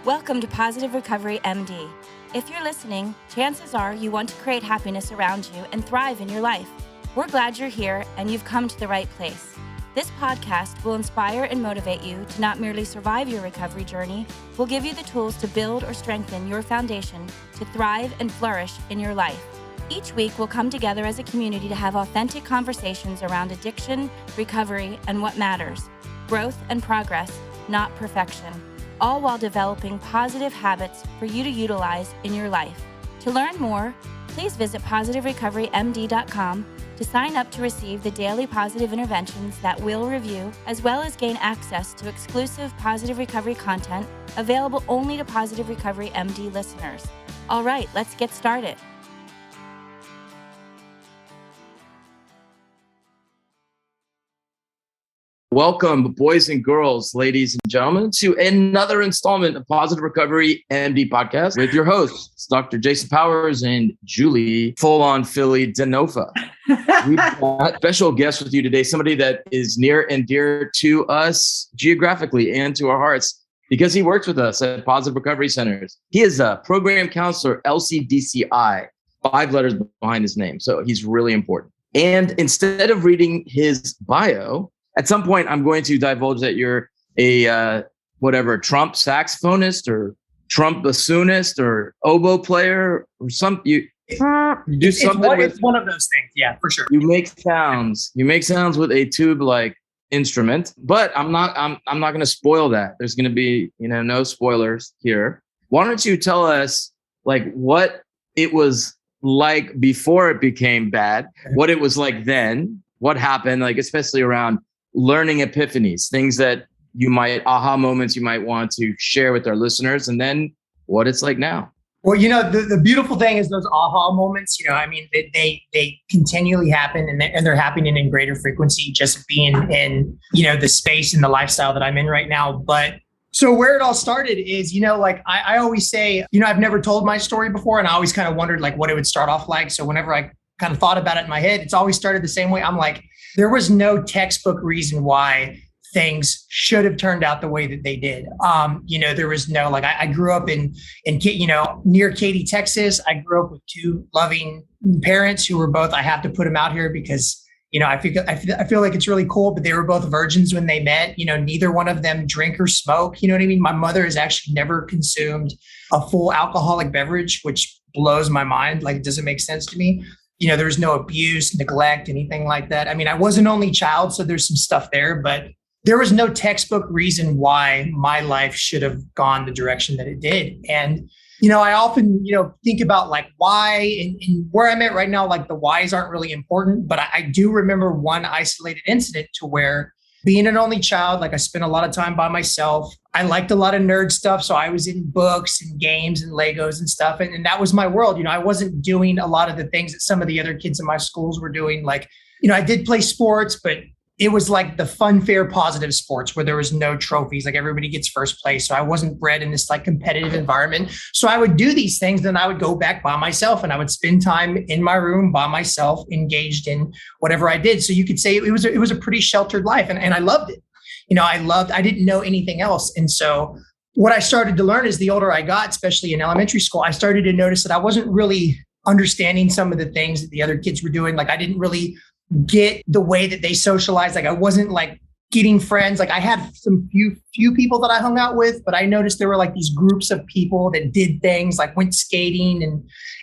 Welcome to Positive Recovery MD. If you're listening, chances are you want to create happiness around you and thrive in your life. We're glad you're here and you've come to the right place. This podcast will inspire and motivate you to not merely survive your recovery journey, we'll give you the tools to build or strengthen your foundation to thrive and flourish in your life. Each week, we'll come together as a community to have authentic conversations around addiction, recovery, and what matters. Growth and progress, not perfection. All while developing positive habits for you to utilize in your life. To learn more, please visit positiverecoverymd.com to sign up to receive the daily positive interventions that we'll review, as well as gain access to exclusive Positive Recovery content available only to Positive Recovery MD listeners. All right, let's get started. Welcome, boys and girls, ladies and gentlemen, to another installment of Positive Recovery MD podcast with your hosts, Dr. Jason Powers and Julie full-on Philly DeNofa. We've got a special guest with you today, somebody that is near and dear to us geographically and to our hearts because he works with us at Positive Recovery Centers. He is a program counselor, LCDC-I, 5 letters behind his name. So he's really important. And instead of reading his bio, at some point, I'm going to divulge that you're a Trump saxophonist or Trump bassoonist or oboe player or something. You do something. It's one of those things. Yeah, for sure. You make sounds. You make sounds with a tube-like instrument. But I'm not going to spoil that. There's going to be no spoilers here. Why don't you tell us what it was like before it became bad? What it was like then? What happened? Especially around learning epiphanies, things that aha moments you might want to share with our listeners, and then what it's like now. Well, the beautiful thing is those aha moments, they continually happen and they're happening in greater frequency, just being in, the space and the lifestyle that I'm in right now. But so where it all started is, I always say, I've never told my story before, and I always kind of wondered what it would start off like. So whenever I kind of thought about it in my head, it's always started the same way. I'm like, there was no textbook reason why things should have turned out the way that they did. There was no, I grew up in near Katy, Texas. I grew up with 2 loving parents who were both, I have to put them out here because, I feel like it's really cool, but they were both virgins when they met. Neither one of them drink or smoke. You know what I mean? My mother has actually never consumed a full alcoholic beverage, which blows my mind. It doesn't make sense to me. There was no abuse, neglect, anything like that. I mean, I was an only child, so there's some stuff there, but there was no textbook reason why my life should have gone the direction that it did. And, I often, think about why and where I'm at right now, the whys aren't really important, but I do remember one isolated incident to where being an only child, I spent a lot of time by myself. I liked a lot of nerd stuff. So I was in books and games and Legos and stuff. And that was my world. I wasn't doing a lot of the things that some of the other kids in my schools were doing. I did play sports, but it was the fun, fair, positive sports where there was no trophies. Everybody gets first place. So I wasn't bred in this competitive environment. So I would do these things. Then I would go back by myself and I would spend time in my room by myself, engaged in whatever I did. So you could say it was a pretty sheltered life. And I loved it. I didn't know anything else. And so what I started to learn is the older I got, especially in elementary school, I started to notice that I wasn't really understanding some of the things that the other kids were doing. I didn't really get the way that they socialized. I wasn't getting friends. I had some few people that I hung out with, but I noticed there were these groups of people that did things went skating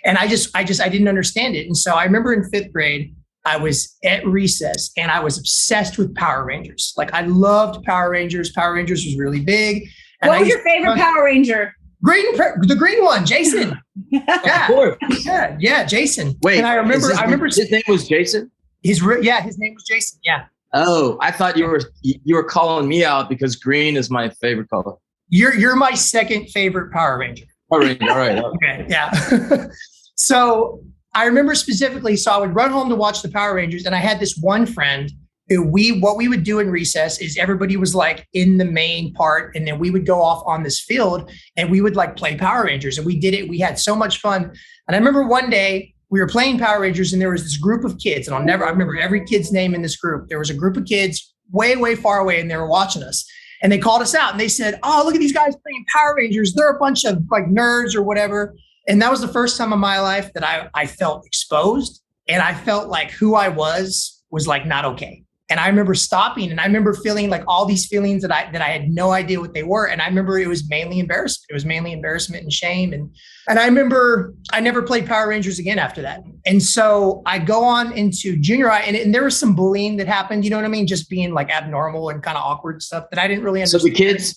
and I didn't understand it. And so I remember in 5th grade, I was at recess and I was obsessed with Power Rangers. I loved Power Rangers. Power Rangers was really big. And what was your favorite Power Ranger? The green one, Jason. Yeah, of course. Yeah, Jason. Wait, and I remember his name was Jason? His name was Jason. Yeah. Oh, I thought you were calling me out because green is my favorite color. You're my second favorite Power Ranger. Power Ranger, all right. Okay, yeah. So I remember specifically, so I would run home to watch the Power Rangers, and I had this one friend who what we would do in recess is everybody was in the main part, and then we would go off on this field and we would play Power Rangers, and we did it. We had so much fun. And I remember one day we were playing Power Rangers and there was this group of kids, and I remember every kid's name in this group. There was a group of kids way, way far away and they were watching us. And they called us out and they said, oh, look at these guys playing Power Rangers. They're a bunch of like nerds or whatever. And that was the first time in my life that I felt exposed, and I felt like who I was like not okay. And I remember stopping, and I remember feeling like all these feelings that I had no idea what they were. And I remember it was mainly embarrassment. It was mainly embarrassment and shame. And I remember I never played Power Rangers again after that. And so I go on into junior high, and there was some bullying that happened, you know what I mean? Just being like abnormal and kind of awkward stuff that I didn't really understand. So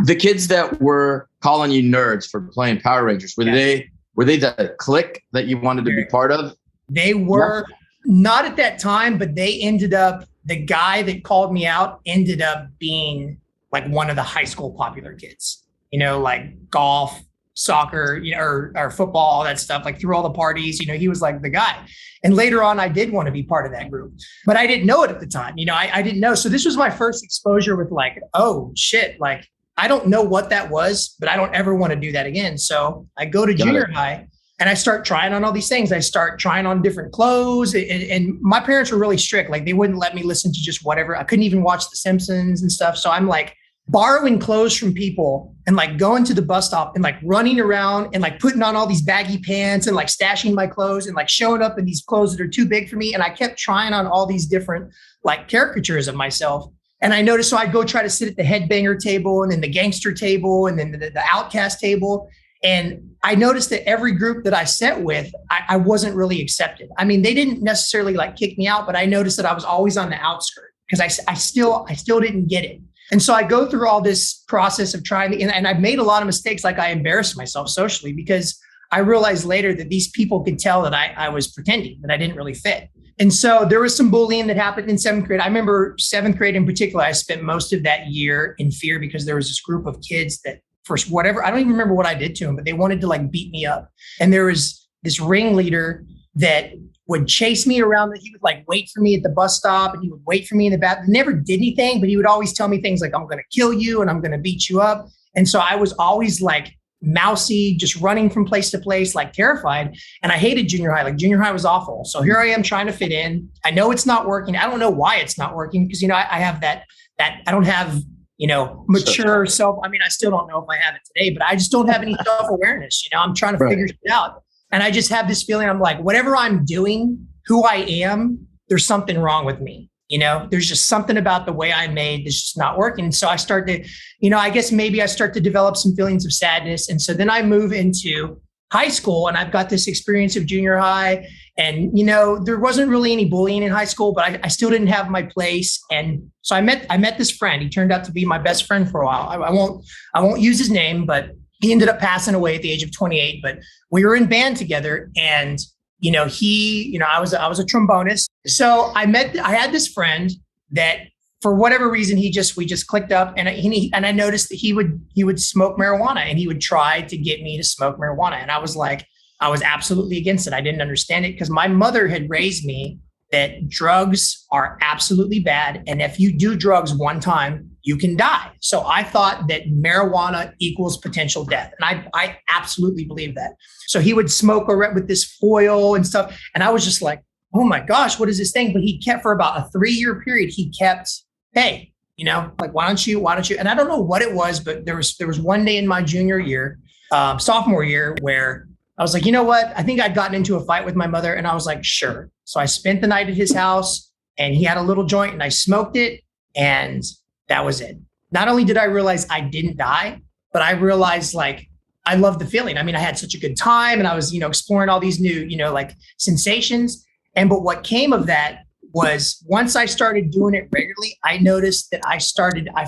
the kids that were calling you nerds for playing Power Rangers, were they the clique that you wanted to be part of? They were not at that time, but they ended up, the guy that called me out ended up being like one of the high school popular kids, you know, like golf, soccer, you know, or football, all that stuff, like through all the parties, you know, he was like the guy. And later on, I did want to be part of that group, but I didn't know it at the time. You know, I didn't know. So this was my first exposure with like, oh shit, like, I don't know what that was, but I don't ever want to do that again. So I go to junior high and I start trying on all these things. I start trying on different clothes, and my parents were really strict. Like they wouldn't let me listen to just whatever. I couldn't even watch The Simpsons and stuff. So I'm like borrowing clothes from people and like going to the bus stop and like running around and like putting on all these baggy pants and like stashing my clothes and like showing up in these clothes that are too big for me. And I kept trying on all these different like caricatures of myself. And I noticed, so I'd go try to sit at the headbanger table and then the gangster table and then the outcast table. And I noticed that every group that I sat with, I wasn't really accepted. I mean, they didn't necessarily like kick me out, but I noticed that I was always on the outskirts because I still didn't get it. And so I go through all this process of trying, and I've made a lot of mistakes. Like I embarrassed myself socially because I realized later that these people could tell that I was pretending, that I didn't really fit. And so there was some bullying that happened in seventh grade. I remember seventh grade in particular, I spent most of that year in fear because there was this group of kids that for whatever, I don't even remember what I did to them, but they wanted to like beat me up. And there was this ringleader that would chase me around. He would like wait for me at the bus stop and he would wait for me in the bathroom. Never did anything, but he would always tell me things like, I'm going to kill you and I'm going to beat you up. And so I was always like mousy, just running from place to place, like terrified. And I hated junior high. Like junior high was awful. So here I am trying to fit in. I know it's not working. I don't know why it's not working because, you know, I have that I don't have, you know, mature self. I mean, I still don't know if I have it today, but I just don't have any self-awareness. You know, I'm trying to figure it out. And I just have this feeling, I'm like, whatever I'm doing, who I am, there's something wrong with me. You know, there's just something about the way I'm made that's just not working. And so I start to, you know, I guess maybe I start to develop some feelings of sadness. And so then I move into high school and I've got this experience of junior high. And, you know, there wasn't really any bullying in high school, but I still didn't have my place. And so I met this friend. He turned out to be my best friend for a while. I won't use his name, but he ended up passing away at the age of 28. But we were in band together, and you know, I was a trombonist. So I had this friend that for whatever reason, we just clicked up, and I noticed that he would smoke marijuana, and he would try to get me to smoke marijuana. And I was absolutely against it. I didn't understand it because my mother had raised me that drugs are absolutely bad. And if you do drugs one time, you can die. So I thought that marijuana equals potential death. And I absolutely believe that. So he would smoke with this foil and stuff. And I was just like, oh my gosh, what is this thing? But he kept for about a 3-year period. He kept, hey, you know, like, why don't you? And I don't know what it was, but there was one day in my junior year, sophomore year, where I was like, you know what? I think I'd gotten into a fight with my mother, and I was like, sure. So I spent the night at his house, and he had a little joint, and I smoked it, and that was it. Not only did I realize I didn't die, but I realized like I loved the feeling. I mean, I had such a good time, and I was, you know, exploring all these new, you know, like sensations. But what came of that was once I started doing it regularly, I noticed that I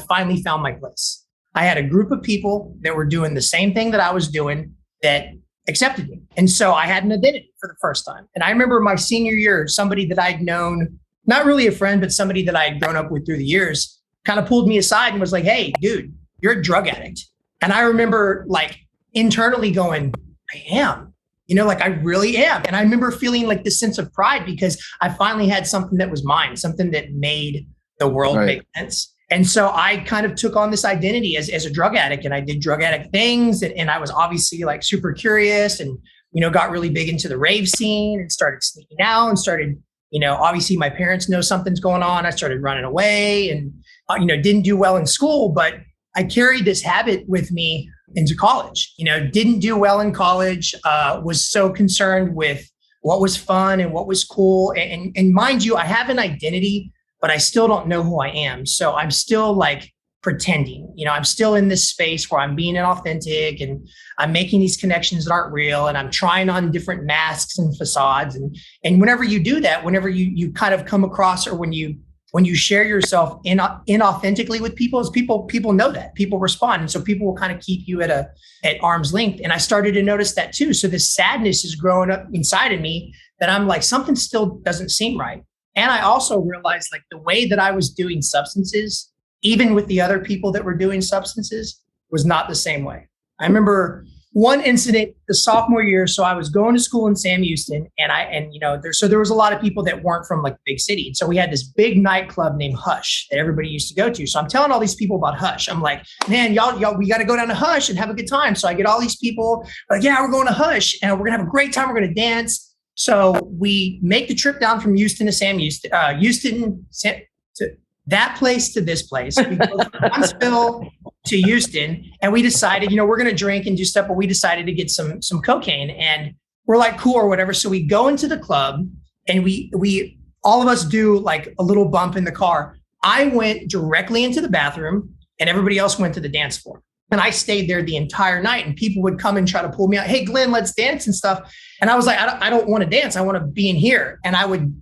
finally found my place. I had a group of people that were doing the same thing that I was doing that accepted me. And so I had an identity for the first time. And I remember my senior year, somebody that I'd known, not really a friend, but somebody that I had grown up with through the years, kind of pulled me aside and was like, hey, dude, you're a drug addict. And I remember like internally going, I am, you know, like I really am. And I remember feeling like this sense of pride because I finally had something that was mine, something that made the world make sense. And so I kind of took on this identity as a drug addict, and I did drug addict things. And I was obviously like super curious and, you know, got really big into the rave scene and started sneaking out and started, you know, obviously my parents know something's going on. I started running away and didn't do well in school, but I carried this habit with me into college. Didn't do well in college, was so concerned with what was fun and what was cool. And mind you, I have an identity, but I still don't know who I am. So I'm still like pretending, I'm still in this space where I'm being inauthentic and I'm making these connections that aren't real. And I'm trying on different masks and facades. And whenever you do that, whenever you kind of come across, or when you share yourself inauthentically with people, people know that, people respond. And so people will kind of keep you at arm's length. And I started to notice that too. So this sadness is growing up inside of me that I'm like, something still doesn't seem right. And I also realized like the way that I was doing substances, even with the other people that were doing substances, was not the same way. I remember one incident the sophomore year. So I was going to school in Sam Houston, and there was a lot of people that weren't from like the big city. And so we had this big nightclub named Hush that everybody used to go to. So I'm telling all these people about Hush. I'm like, man, y'all, we got to go down to Hush and have a good time. So I get all these people like, yeah, we're going to Hush and we're gonna have a great time. We're going to dance. So we make the trip down from Houston to Sam Houston, to that place to this place. We go from Huntsville to Houston, and we decided, we're going to drink and do stuff, but we decided to get some cocaine, and we're like, cool or whatever. So we go into the club, and we all of us do like a little bump in the car. I went directly into the bathroom, and everybody else went to the dance floor. And I stayed there the entire night, and people would come and try to pull me out. Hey, Glenn, let's dance and stuff. And I was like, I don't want to dance. I want to be in here. And I would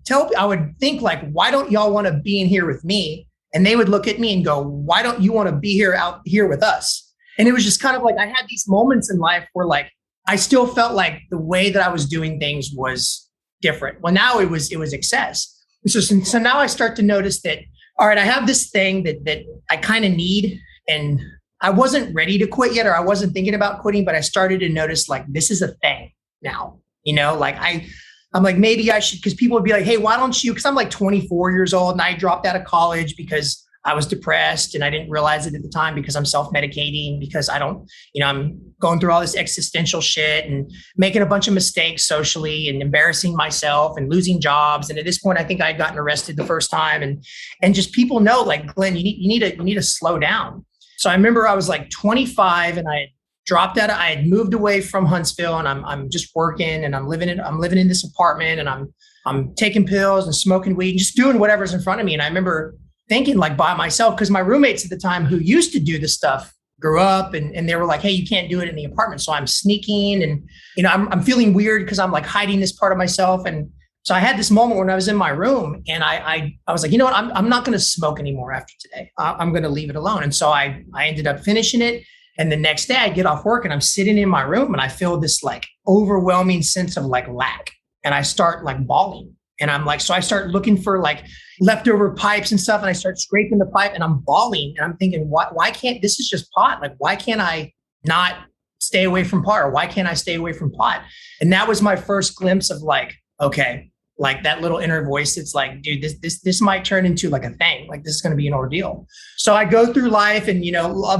think like, why don't y'all want to be in here with me? And they would look at me and go, why don't you want to be here out here with us? And it was just kind of like, I had these moments in life where like, I still felt like the way that I was doing things was different. Well, now it was excess. So now I start to notice that, all right, I have this thing that I kind of need, and I wasn't ready to quit yet, or I wasn't thinking about quitting, but I started to notice like, this is a thing now, like I'm like, maybe I should, because people would be like, hey, why don't you, because I'm like 24 years old and I dropped out of college because I was depressed and I didn't realize it at the time, because I'm self-medicating, because I'm going through all this existential shit and making a bunch of mistakes socially and embarrassing myself and losing jobs. And at this point, I think I had gotten arrested the first time, and just people know like, Glenn, you need to slow down. So I remember I was like 25 and I had dropped out. I had moved away from Huntsville, and I'm just working, and I'm living in this apartment, and I'm taking pills and smoking weed and just doing whatever's in front of me. And I remember thinking like by myself, because my roommates at the time who used to do this stuff grew up, and they were like, hey, you can't do it in the apartment. So I'm sneaking, and I'm feeling weird because I'm like hiding this part of myself. And so I had this moment when I was in my room, and I was like, what, I'm not going to smoke anymore after today. I'm going to leave it alone. And so I ended up finishing it. And the next day I get off work and I'm sitting in my room, and I feel this like overwhelming sense of like lack. And I start like bawling, and I'm like, so I start looking for like leftover pipes and stuff. And I start scraping the pipe, and I'm bawling, and I'm thinking, why can't, this is just pot. Like, why can't I not stay away from pot? Or why can't I stay away from pot? And that was my first glimpse of like, okay, like that little inner voice. It's like, dude, this might turn into like a thing. Like, this is going to be an ordeal. So I go through life, and,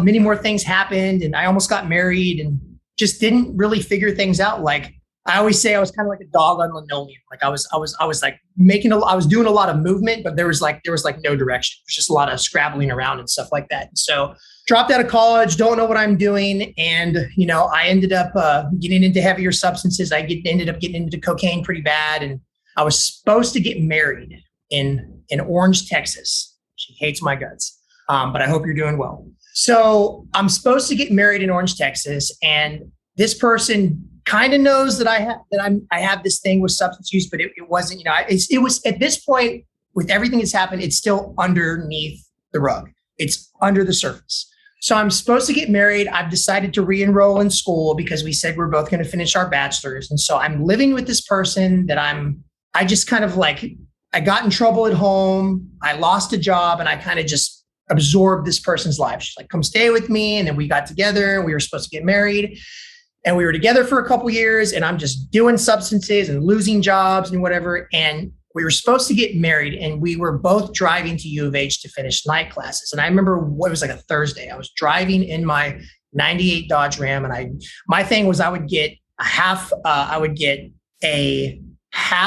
many more things happened, and I almost got married and just didn't really figure things out. Like I always say, I was kind of like a dog on linoleum. Like I was like I was doing a lot of movement, but there was like no direction. There's just a lot of scrabbling around and stuff like that. So dropped out of college, don't know what I'm doing. And, I ended up getting into heavier substances. Ended up getting into cocaine pretty bad. And I was supposed to get married in Orange, Texas. She hates my guts, but I hope you're doing well. So I'm supposed to get married in Orange, Texas, and this person kind of knows that I have this thing with substance use, but it wasn't. It was at this point, with everything that's happened, it's still underneath the rug. It's under the surface. So I'm supposed to get married. I've decided to re-enroll in school because we said we're both going to finish our bachelor's, and so I'm living with this person that I just kind of like, I got in trouble at home. I lost a job, and I kind of just absorbed this person's life. She's like, come stay with me. And then we got together, and we were supposed to get married, and we were together for a couple years, and I'm just doing substances and losing jobs and whatever. And we were supposed to get married, and we were both driving to U of H to finish night classes. And I remember it was like a Thursday. I was driving in my 98 Dodge Ram, and my thing was I would get a half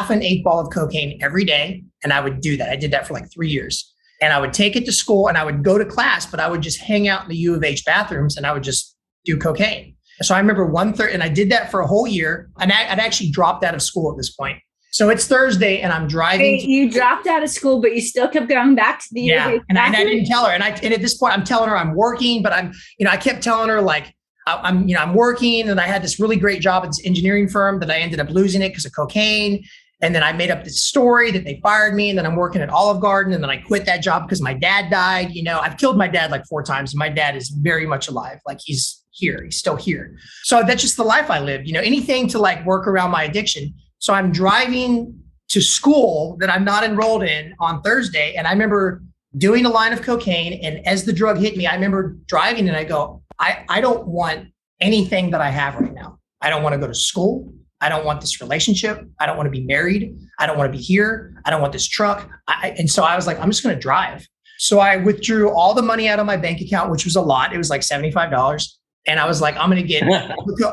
an 8 ball of cocaine every day. And I would do that. I did that for like 3 years. and I would take it to school and I would go to class, but I would just hang out in the U of H bathrooms and I would just do cocaine. So I remember and I did that for a whole year. And I'd actually dropped out of school at this point. So it's Thursday and I'm driving. Wait, you dropped out of school, but you still kept going back to the U of H. And I didn't tell her. And at this point I'm telling her I'm working, but I kept telling her like, I'm working, and I had this really great job at this engineering firm that I ended up losing it because of cocaine. And then I made up this story that they fired me, and then I'm working at Olive Garden, and then I quit that job because my dad died. I've killed my dad like 4 times, and my dad is very much alive. Like he's here, he's still here. So that's just the life I lived, anything to like work around my addiction. So I'm driving to school that I'm not enrolled in on Thursday. And I remember doing a line of cocaine. And as the drug hit me, I remember driving and I go, I don't want anything that I have right now. I don't want to go to school. I don't want this relationship. I don't want to be married. I don't want to be here. I don't want this truck. And so I was like, I'm just going to drive. So I withdrew all the money out of my bank account, which was a lot. It was like $75. And I was like, I'm going to get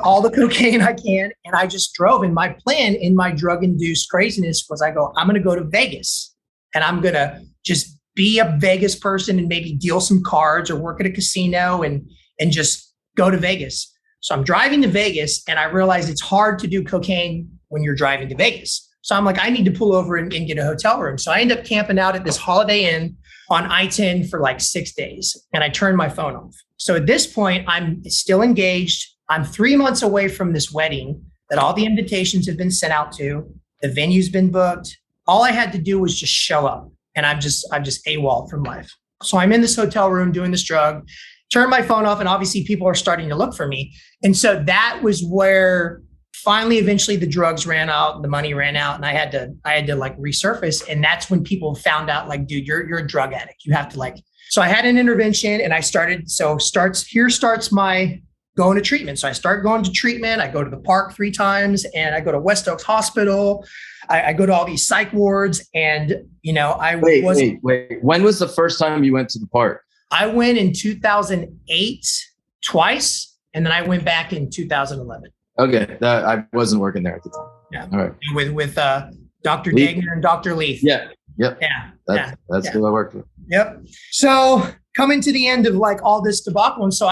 all the cocaine I can. And I just drove. And my plan in my drug-induced craziness was I'm going to go to Vegas and I'm going to just be a Vegas person and maybe deal some cards or work at a casino and just go to Vegas. So I'm driving to Vegas and I realized it's hard to do cocaine when you're driving to Vegas. So I'm like, I need to pull over and get a hotel room. So I end up camping out at this Holiday Inn on I-10 for like 6 days. And I turned my phone off. So at this point, I'm still engaged. I'm 3 months away from this wedding that all the invitations have been sent out to. The venue's been booked. All I had to do was just show up. And I'm just AWOL from life. So I'm in this hotel room doing this drug, turn my phone off, and obviously people are starting to look for me. And so that was where finally, eventually the drugs ran out, the money ran out, and I had to like resurface. And that's when people found out like, dude, you're a drug addict. You have to like, so I had an intervention and I started, starts my going to treatment. So I start going to treatment. I go to the park 3 times and I go to West Oaks Hospital. I go to all these psych wards and, Wait. When was the first time you went to the park? I went in 2008 twice. And then I went back in 2011. Okay. I wasn't working there at the time. Yeah. All right. With Dr. Dagner and Dr. Leaf. Yeah. Yep. Yeah. That's who I worked with. Yep. So coming to the end of like all this debacle. And so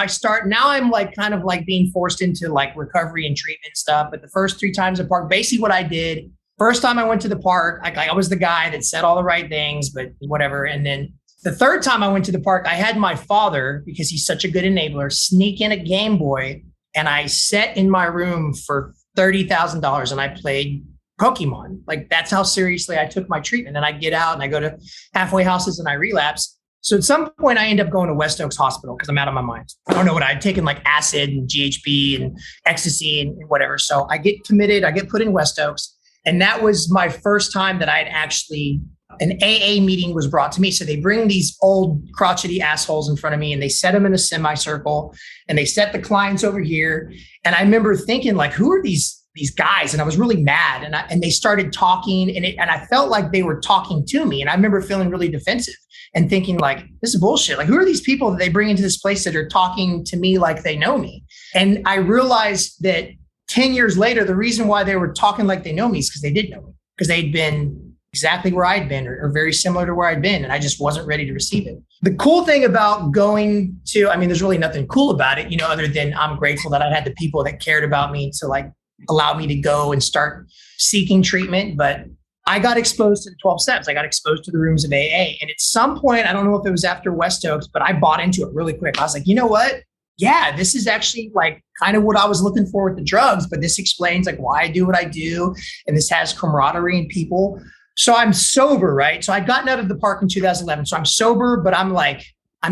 now I'm like kind of like being forced into like recovery and treatment stuff. But the first 3 times at park, basically what I did, first time I went to the park, I was the guy that said all the right things, but whatever. And then the 3rd time I went to the park, I had my father, because he's such a good enabler, sneak in a Game Boy. And I sat in my room for $30,000 and I played Pokemon. Like that's how seriously I took my treatment. And I get out and I go to halfway houses and I relapse. So at some point I end up going to West Oaks Hospital because I'm out of my mind. I don't know what I'd taken, like acid and GHB and ecstasy and whatever. So I get committed, I get put in West Oaks. And that was my first time that I'd actually, an AA meeting was brought to me. So they bring these old crotchety assholes in front of me and they set them in a semicircle and they set the clients over here. And I remember thinking like, who are these guys? And I was really mad and they started talking and I felt like they were talking to me. And I remember feeling really defensive and thinking like, this is bullshit. Like, who are these people that they bring into this place that are talking to me like they know me? And I realized that 10 years later, the reason why they were talking like they know me is because they did know me, because they'd been exactly where I'd been or very similar to where I'd been. And I just wasn't ready to receive it. The cool thing about going to, there's really nothing cool about it, other than I'm grateful that I had the people that cared about me to like allow me to go and start seeking treatment. But I got exposed to the 12 steps. I got exposed to the rooms of AA. And at some point, I don't know if it was after West Oaks, but I bought into it really quick. I was like, you know what? Yeah, this is actually like kind of what I was looking for with the drugs, but this explains like why I do what I do. And this has camaraderie and people. So I'm sober, right? So I'd gotten out of the park in 2011. So I'm sober, but I'm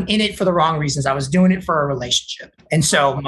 in it for the wrong reasons. I was doing it for a relationship. And so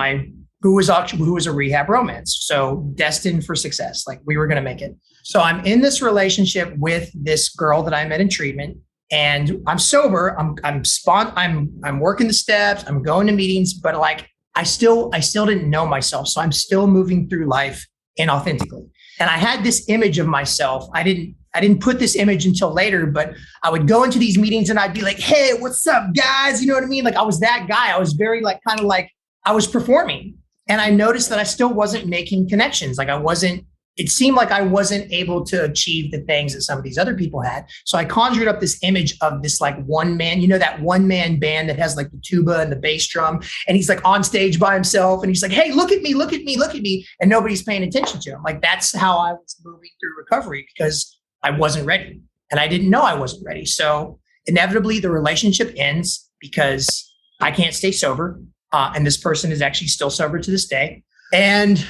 who was a rehab romance. So destined for success. Like we were going to make it. So I'm in this relationship with this girl that I met in treatment and I'm sober. I'm working the steps. I'm going to meetings, but like, I still didn't know myself. So I'm still moving through life inauthentically. And I had this image of myself. I didn't put this image until later, but I would go into these meetings and I'd be like, hey, what's up, guys? You know what I mean? Like I was that guy. I was very like, kind of like I was performing. And I noticed that I still wasn't making connections. Like I wasn't it seemed like I wasn't able to achieve the things that some of these other people had. So I conjured up this image of this like one man, you know, that one man band that has like the tuba and the bass drum. And he's like on stage by himself. And he's like, hey, look at me, look at me, look at me. And nobody's paying attention to him. Like that's how I was moving through recovery because I wasn't ready. And I didn't know I wasn't ready. So inevitably the relationship ends because I can't stay sober. And this person is actually still sober to this day. And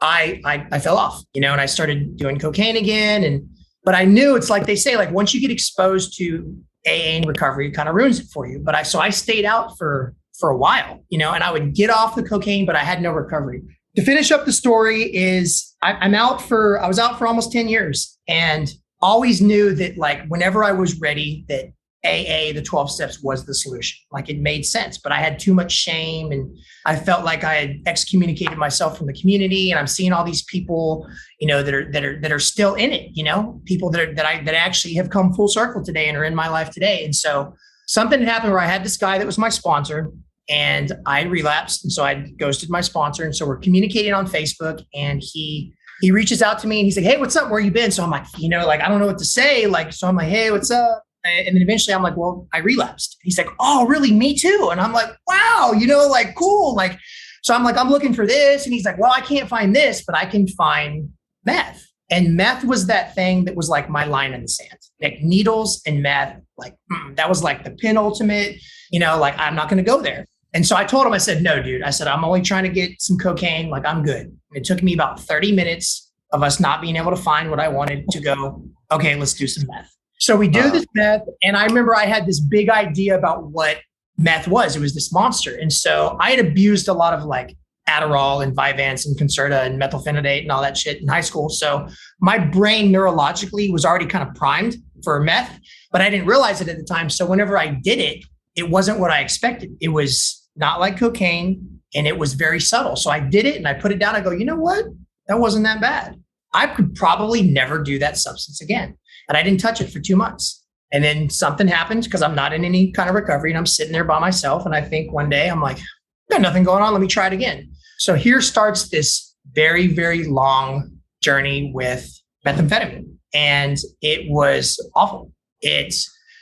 I fell off, you know, and I started doing cocaine again. But I knew it's like they say, like once you get exposed to AA and recovery, it kind of ruins it for you. But I stayed out for a while, you know, and I would get off the cocaine, but I had no recovery. To finish up the story is I was out for almost 10 years and always knew that like whenever I was ready that AA, the 12 steps was the solution. Like it made sense, but I had too much shame and I felt like I had excommunicated myself from the community. And I'm seeing all these people, you know, that are still in it, you know, people that actually have come full circle today and are in my life today. And so something had happened where I had this guy that was my sponsor and I relapsed. And so I ghosted my sponsor. And so we're communicating on Facebook and he reaches out to me and he's like, hey, what's up? Where you been? So I'm like, you know, like, I don't know what to say. Like, so I'm like, hey, what's up? And then eventually I'm like, well, I relapsed. He's like, oh, really? Me too. And I'm like, wow, you know, like, cool. Like, so I'm like, I'm looking for this. And he's like, well, I can't find this, but I can find meth. And meth was that thing that was like my line in the sand, like needles and meth. Like that was like the penultimate, you know, like I'm not going to go there. And so I told him, I said, no, dude, I said, I'm only trying to get some cocaine. Like I'm good. And it took me about 30 minutes of us not being able to find what I wanted to go, okay, let's do some meth. So we do this meth. And I remember I had this big idea about what meth was. It was this monster. And so I had abused a lot of like Adderall and Vyvanse and Concerta and methylphenidate and all that shit in high school. So my brain neurologically was already kind of primed for meth, but I didn't realize it at the time. So whenever I did it, it wasn't what I expected. It was not like cocaine and it was very subtle. So I did it and I put it down. I go, you know what? That wasn't that bad. I could probably never do that substance again. And I didn't touch it for 2 months. And then something happened because I'm not in any kind of recovery and I'm sitting there by myself. And I think one day I'm like, got nothing going on. Let me try it again. So here starts this very, very long journey with methamphetamine. And it was awful.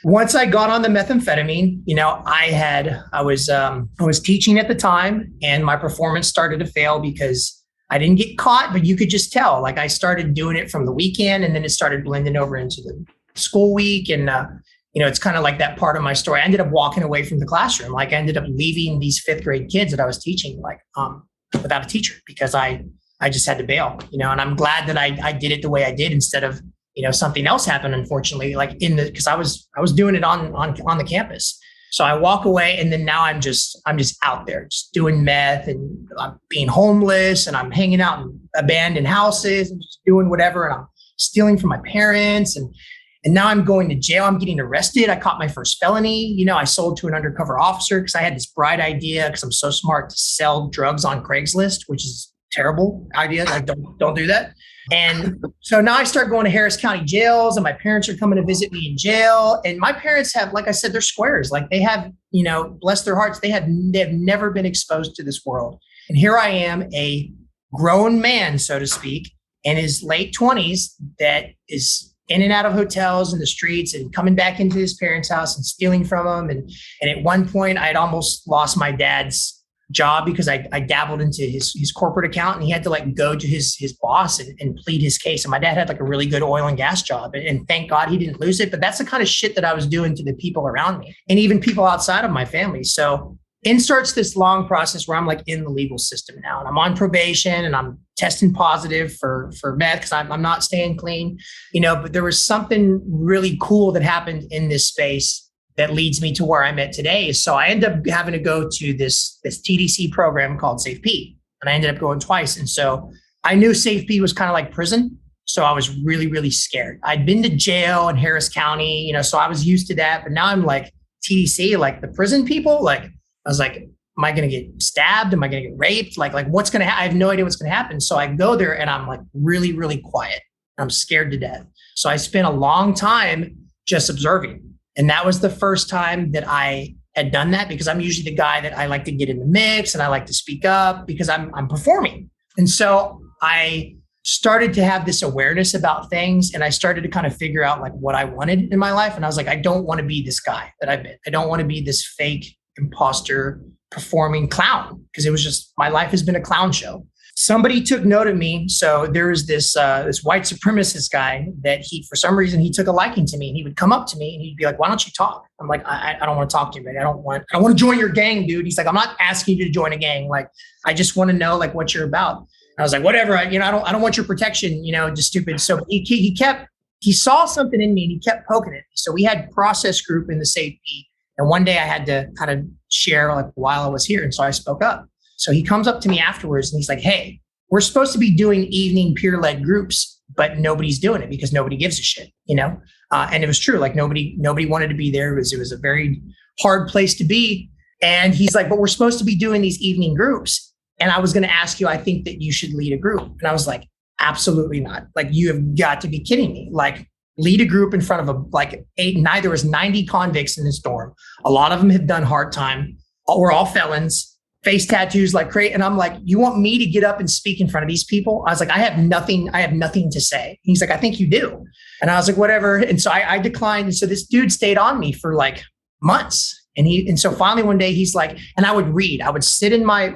Once I got on the methamphetamine, you know, I was teaching at the time and my performance started to fail because I didn't get caught, but you could just tell, like I started doing it from the weekend and then it started blending over into the school week. And, you know, it's kind of like that part of my story. I ended up walking away from the classroom. Like I ended up leaving these 5th grade kids that I was teaching, like, without a teacher because I just had to bail, you know, and I'm glad that I did it the way I did instead of, you know, something else happened, unfortunately, like because I was doing it on the campus. So I walk away and then now I'm just out there just doing meth and I'm being homeless and I'm hanging out in abandoned houses and just doing whatever. And I'm stealing from my parents and now I'm going to jail. I'm getting arrested. I caught my first felony. You know, I sold to an undercover officer because I had this bright idea because I'm so smart to sell drugs on Craigslist, which is a terrible idea. Like don't do that. And so now I start going to Harris County jails and my parents are coming to visit me in jail. And my parents have, like I said, they're squares. Like they have, you know, bless their hearts. They have never been exposed to this world. And here I am, a grown man, so to speak, in his late 20s that is in and out of hotels and the streets and coming back into his parents' house and stealing from them. And at one point I had almost lost my dad's job because I dabbled into his corporate account and he had to like go to his boss and plead his case. And my dad had like a really good oil and gas job and thank God he didn't lose it. But that's the kind of shit that I was doing to the people around me and even people outside of my family. So in starts this long process where I'm like in the legal system now and I'm on probation and I'm testing positive for meth because I'm not staying clean, you know, but there was something really cool that happened in this space that leads me to where I'm at today. So I ended up having to go to this TDC program called Safe P, and I ended up going twice. And so I knew Safe P was kind of like prison. So I was really, really scared. I'd been to jail in Harris County, you know, so I was used to that. But now I'm like TDC, like the prison people, like I was like, am I going to get stabbed? Am I going to get raped? Like what's going to happen? I have no idea what's going to happen. So I go there and I'm like really, really quiet. I'm scared to death. So I spent a long time just observing. And that was the first time that I had done that because I'm usually the guy that I like to get in the mix and I like to speak up because I'm performing. And so I started to have this awareness about things. And I started to kind of figure out like what I wanted in my life. And I was like, I don't want to be this guy that I've been. I don't want to be this fake imposter performing clown, because it was just, my life has been a clown show. Somebody took note of me. So there was this white supremacist guy that for some reason, he took a liking to me, and he would come up to me and he'd be like, why don't you talk? I'm like, I don't want to talk to you, man. I don't want to join your gang, dude. He's like, I'm not asking you to join a gang. Like, I just want to know like what you're about. And I was like, whatever. I don't want your protection, just stupid. So he saw something in me and he kept poking it. So we had process group in the safety. And one day I had to kind of share like while I was here. And so I spoke up. So he comes up to me afterwards and he's like, hey, we're supposed to be doing evening peer-led groups, but nobody's doing it because nobody gives a shit, And it was true. Like nobody wanted to be there. It was a very hard place to be. And he's like, but we're supposed to be doing these evening groups. And I was going to ask you, I think that you should lead a group. And I was like, absolutely not. Like, you have got to be kidding me. Like, lead a group in front of there was 90 convicts in this dorm. A lot of them had done hard time. We're all felons, face tattoos like crazy. And I'm like, you want me to get up and speak in front of these people? I was like, I have nothing to say. He's like, I think you do. And I was like, whatever. And so I declined. And so this dude stayed on me for like months. And so finally one day he's like, and I would read. I would sit in my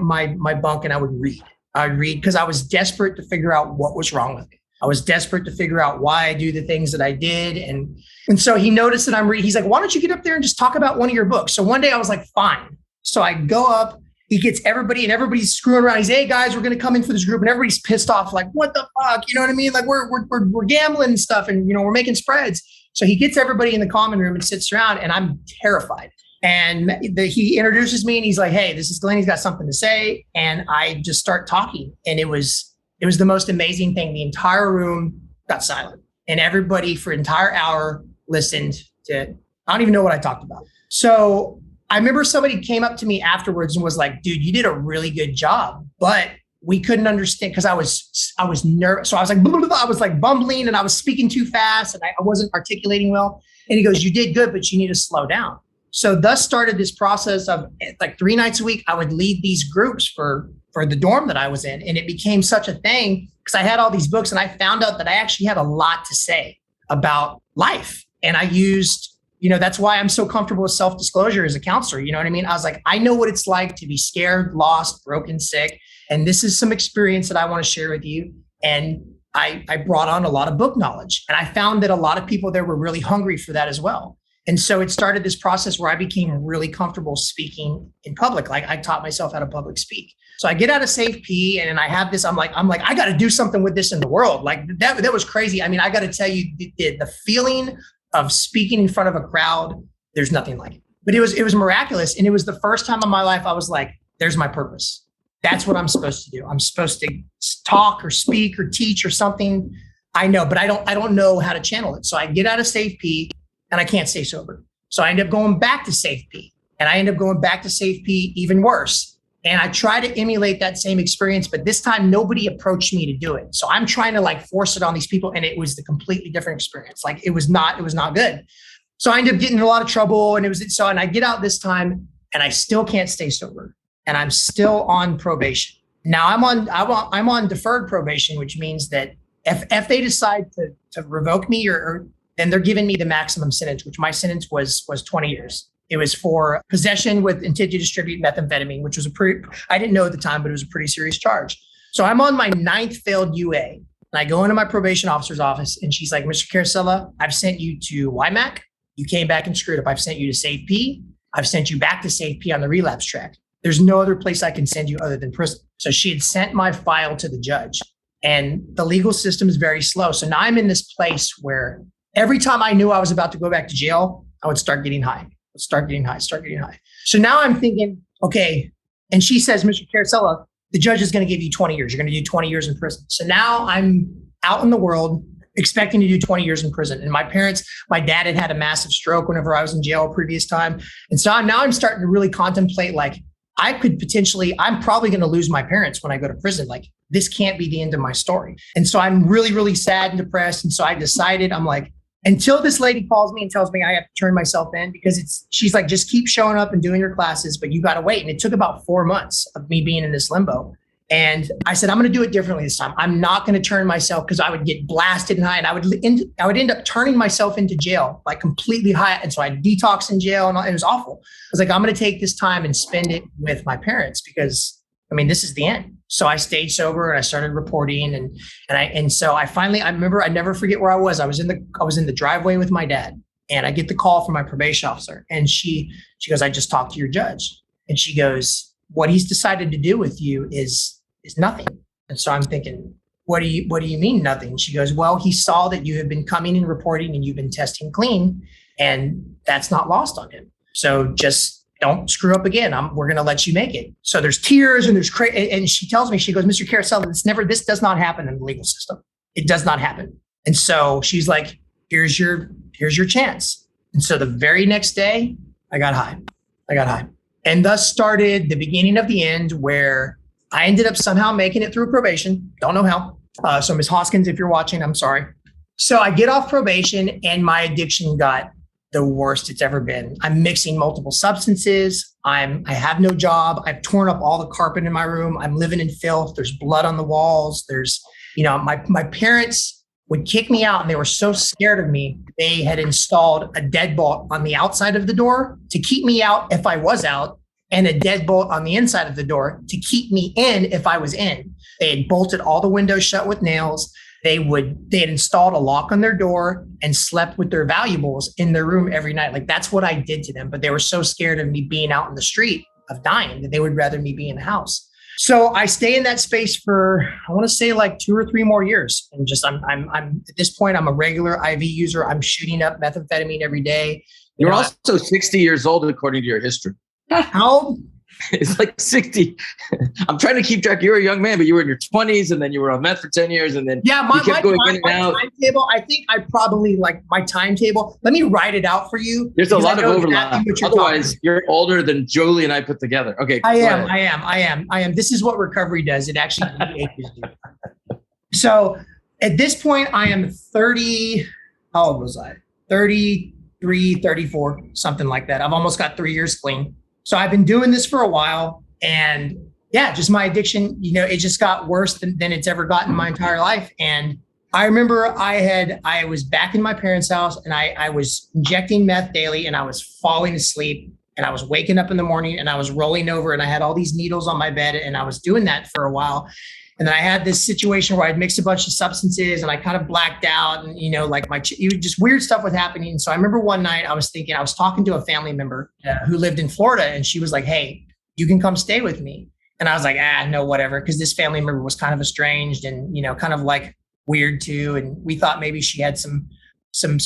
bunk and I would read. I'd read because I was desperate to figure out what was wrong with me. I was desperate to figure out why I do the things that I did. And so he noticed that I'm reading. He's like, why don't you get up there and just talk about one of your books? So one day I was like, fine. So I go up, he gets everybody and everybody's screwing around. He's, hey guys, we're going to come in for this group. And everybody's pissed off. Like, what the fuck? You know what I mean? Like we're gambling and stuff and, we're making spreads. So he gets everybody in the common room and sits around and I'm terrified. And he introduces me and he's like, hey, this is Glenn. He's got something to say. And I just start talking. And it was the most amazing thing. The entire room got silent and everybody for an entire hour listened to, I don't even know what I talked about. So I remember somebody came up to me afterwards and was like, dude, you did a really good job, but we couldn't understand because I was nervous. So I was like, blah, blah, blah. I was like bumbling and I was speaking too fast and I wasn't articulating well. And he goes, you did good, but you need to slow down. So thus started this process of like 3 nights a week, I would lead these groups for the dorm that I was in. And it became such a thing because I had all these books and I found out that I actually had a lot to say about life. And I used, that's why I'm so comfortable with self-disclosure as a counselor. You know what I mean? I was like, I know what it's like to be scared, lost, broken, sick. And this is some experience that I want to share with you. And I brought on a lot of book knowledge. And I found that a lot of people there were really hungry for that as well. And so it started this process where I became really comfortable speaking in public. Like I taught myself how to public speak. So I get out of Safe P and I have this, I'm like, I got to do something with this in the world. Like that was crazy. I mean, I got to tell you the feeling of speaking in front of a crowd, there's nothing like it, but it was miraculous. And it was the first time in my life I was like, there's my purpose. That's what I'm supposed to do. I'm supposed to talk or speak or teach or something. I know, but I don't know how to channel it. So I get out of Safe P and I can't stay sober. So I end up going back to Safe P and I end up going back to Safe P even worse. And I try to emulate that same experience, but this time nobody approached me to do it. So I'm trying to like force it on these people. And it was the completely different experience. Like it was not good. So I ended up getting in a lot of trouble and and I get out this time and I still can't stay sober and I'm still on probation. Now I'm on deferred probation, which means that if they decide to revoke me or then they're giving me the maximum sentence, which my sentence was 20 years. It was for possession with intent to distribute methamphetamine, which was I didn't know at the time, but it was a pretty serious charge. So I'm on my 9th failed UA and I go into my probation officer's office and she's like, Mr. Carosella, I've sent you to YMAC. You came back and screwed up. I've sent you to Safe P. I've sent you back to Safe P on the relapse track. There's no other place I can send you other than prison. So she had sent my file to the judge and the legal system is very slow. So now I'm in this place where every time I knew I was about to go back to jail, I would start getting high. Start getting high. So now I'm thinking, okay. And she says, Mr. Carosella, the judge is going to give you 20 years. You're going to do 20 years in prison. So now I'm out in the world expecting to do 20 years in prison. And my dad had a massive stroke whenever I was in jail previous time. And so now I'm starting to really contemplate, like, I'm probably going to lose my parents when I go to prison. Like, this can't be the end of my story. And so I'm really, really sad and depressed. And so I decided, I'm like, until this lady calls me and tells me I have to turn myself in because she's like, just keep showing up and doing your classes, but you got to wait. And it took about 4 months of me being in this limbo. And I said, I'm going to do it differently this time. I'm not going to turn myself, because I would get blasted high, and I would end up turning myself into jail, like completely high. And so I detoxed in jail, and it was awful. I was like, I'm going to take this time and spend it with my parents, because I mean, this is the end. So I stayed sober and I started reporting, and so I remember, I never forget where I was. I was in the driveway with my dad, and I get the call from my probation officer, and she goes, I just talked to your judge. And she goes, what he's decided to do with you is nothing. And so I'm thinking, what do you mean nothing? She goes, well, he saw that you have been coming and reporting and you've been testing clean, and that's not lost on him. So just don't screw up again. We're going to let you make it. So there's tears and there's and she tells me, she goes, Mr. Carosella, this does not happen in the legal system. It does not happen. And so she's like, here's your chance. And so the very next day I got high. And thus started the beginning of the end, where I ended up somehow making it through probation. Don't know how. So Ms. Hoskins, if you're watching, I'm sorry. So I get off probation, and my addiction got the worst it's ever been. I'm mixing multiple substances. I have no job. I've torn up all the carpet in my room. I'm living in filth. There's blood on the walls. There's, my parents would kick me out, and they were so scared of me. They had installed a deadbolt on the outside of the door to keep me out if I was out, and a deadbolt on the inside of the door to keep me in if I was in. They had bolted all the windows shut with nails. They had installed a lock on their door and slept with their valuables in their room every night. Like, that's what I did to them. But they were so scared of me being out in the street of dying that they would rather me be in the house. So I stay in that space for, I want to say, like 2 or 3 more years. And just, I'm at this point, I'm a regular IV user. I'm shooting up methamphetamine every day. You're also 60 years old, according to your history. How? It's like 60. I'm trying to keep track. You were a young man, but you were in your 20s, and then you were on meth for 10 years, and then my going in and out. Timetable, I think I probably, like, my timetable. Let me write it out for you. There's a lot of overlap. Otherwise, you're older than Julie and I put together. Okay. I am. This is what recovery does. It actually ages you. So at this point, I am 30. How old was I? 33, 34, something like that. I've almost got 3 years clean. So I've been doing this for a while, and yeah, just my addiction, it just got worse than it's ever gotten in my entire life. And I remember I was back in my parents' house, and I was injecting meth daily, and I was falling asleep, and I was waking up in the morning, and I was rolling over, and I had all these needles on my bed, and I was doing that for a while. And then I had this situation where I'd mixed a bunch of substances, and I kind of blacked out, and just weird stuff was happening. So I remember one night I was talking to a family member who lived in Florida, and she was like, hey, you can come stay with me. And I was like, no, whatever. Cause this family member was kind of estranged and, kind of like weird too. And we thought maybe she had some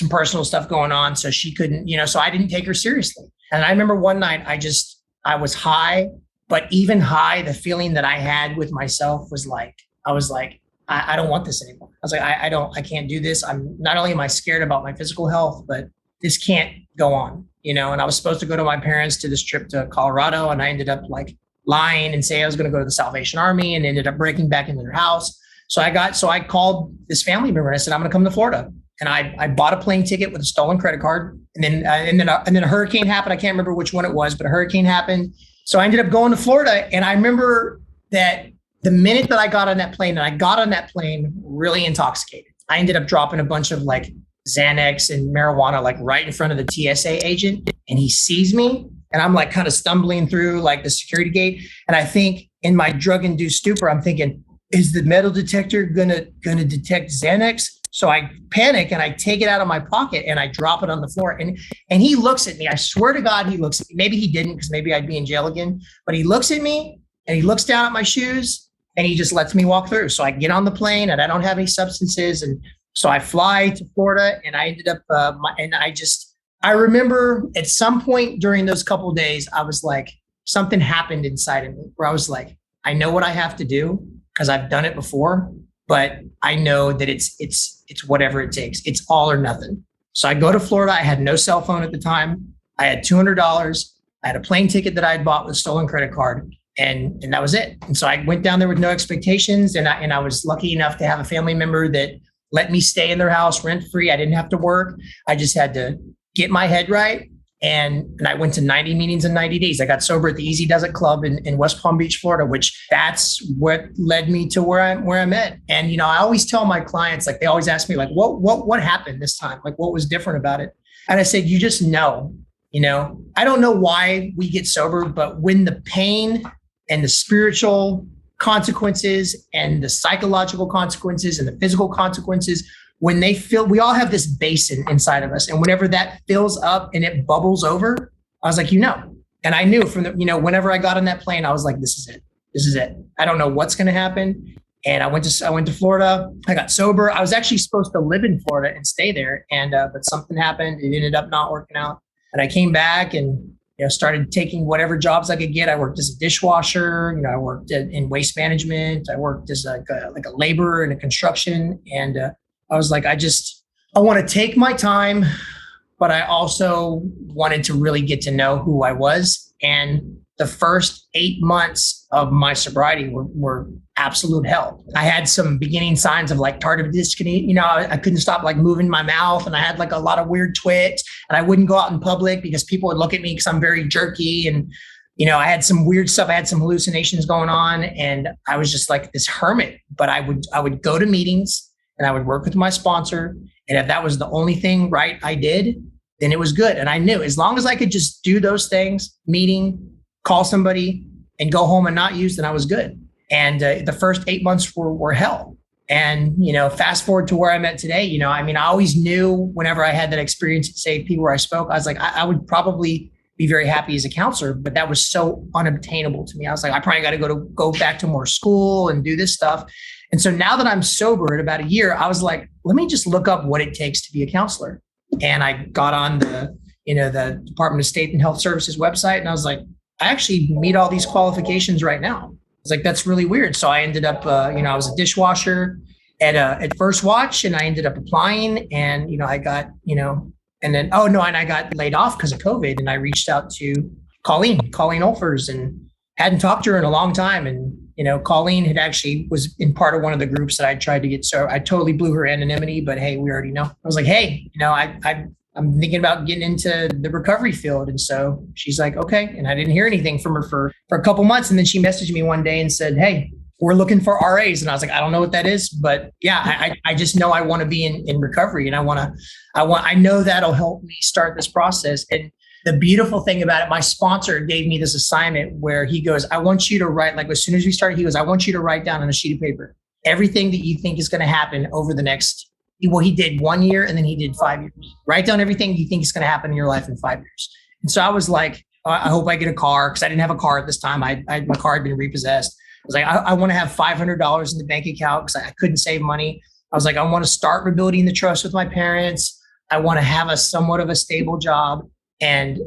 personal stuff going on. So she couldn't, so I didn't take her seriously. And I remember one night I was high. But even high, the feeling that I had with myself was like, I don't want this anymore. I was like, I can't do this. Not only am I scared about my physical health, but this can't go on, and I was supposed to go to my parents to this trip to Colorado, and I ended up like lying and saying I was going to go to the Salvation Army, and ended up breaking back into their house. So I called this family member, and I said, I'm going to come to Florida. And I bought a plane ticket with a stolen credit card. And then a hurricane happened. I can't remember which one it was, but a hurricane happened. So I ended up going to Florida, and I remember that the minute that I got on that plane, really intoxicated. I ended up dropping a bunch of like Xanax and marijuana, like right in front of the TSA agent, and he sees me, and I'm like kind of stumbling through like the security gate. And I think in my drug-induced stupor, I'm thinking, is the metal detector gonna detect Xanax? So I panic, and I take it out of my pocket, and I drop it on the floor. And he looks at me. I swear to God, he looks at me. Maybe he didn't, because maybe I'd be in jail again. But he looks at me, and he looks down at my shoes, and he just lets me walk through. So I get on the plane, and I don't have any substances. And so I fly to Florida, and I ended up, I remember at some point during those couple of days, I was like, something happened inside of me where I was like, I know what I have to do because I've done it before. But I know that it's whatever it takes. It's all or nothing. So I go to Florida. I had no cell phone at the time. I had $200. I had a plane ticket that I had bought with a stolen credit card, and that was it. And so I went down there with no expectations, and I was lucky enough to have a family member that let me stay in their house rent free. I didn't have to work. I just had to get my head right And I went to 90 meetings in 90 days. I got sober at the Easy Does It Club in West Palm Beach, Florida, which that's what led me to where I'm at. And, you know, I always tell my clients, like, they always ask me, like, what happened this time? Like, what was different about it? And I said, you just know, you know, I don't know why we get sober, but when the pain and the spiritual consequences and the psychological consequences and the physical consequences, when they fill, we all have this basin inside of us. And whenever that fills up and it bubbles over, I was like, you know, and I knew from the, you know, whenever I got on that plane, I was like, this is it. This is it. I don't know what's going to happen. And I went to Florida. I got sober. I was actually supposed to live in Florida and stay there. And, but something happened. It ended up not working out. And I came back and, you know, started taking whatever jobs I could get. I worked as a dishwasher. You know, I worked in waste management. I worked as like a laborer in a construction. And, I was like, I want to take my time, but I also wanted to really get to know who I was. And the first 8 months of my sobriety were absolute hell. I had some beginning signs of like tardive dyskinesia. You know, I couldn't stop like moving my mouth, and I had like a lot of weird twitch, and I wouldn't go out in public because people would look at me because I'm very jerky. And, you know, I had some weird stuff. I had some hallucinations going on, and I was just like this hermit. But I would go to meetings, and I would work with my sponsor. And if that was the only thing right I did, then it was good. And I knew as long as I could just do those things, meeting, call somebody, and go home and not use, then I was good. And the first 8 months were hell. And, you know, fast forward to where I'm at today, you know, I mean, I always knew whenever I had that experience at Save People where I spoke, I was like, I would probably be very happy as a counselor, but that was so unobtainable to me. I was like, I probably got to go back to more school and do this stuff. And so now that I'm sober at about a year, I was like, let me just look up what it takes to be a counselor. And I got on the Department of State and Health Services website, and I was like, I actually meet all these qualifications right now. I was like, that's really weird. So I ended up, I was a dishwasher at First Watch, and I ended up applying, and, you know, I got, you know, and then, and I got laid off because of COVID, and I reached out to Colleen Olfers, and hadn't talked to her in a long time. And, you know, Colleen was in part of one of the groups that I tried to get. So I totally blew her anonymity, but hey, we already know. I was like, hey, you know, I'm thinking about getting into the recovery field. And so she's like, okay. And I didn't hear anything from her for a couple months. And then she messaged me one day and said, hey, we're looking for RAs. And I was like, I don't know what that is, but yeah, I just know I want to be in recovery, and I know that'll help me start this process. And the beautiful thing about it, my sponsor gave me this assignment where he goes, I want you to write, like as soon as we started, he goes, I want you to write down on a sheet of paper everything that you think is going to happen over the next, well, he did 1 year and then he did 5 years. Write down everything you think is going to happen in your life in 5 years. And so I was like, I hope I get a car, because I didn't have a car at this time. My car had been repossessed. I was like, I want to have $500 in the bank account because I couldn't save money. I was like, I want to start rebuilding the trust with my parents. I want to have a somewhat of a stable job. And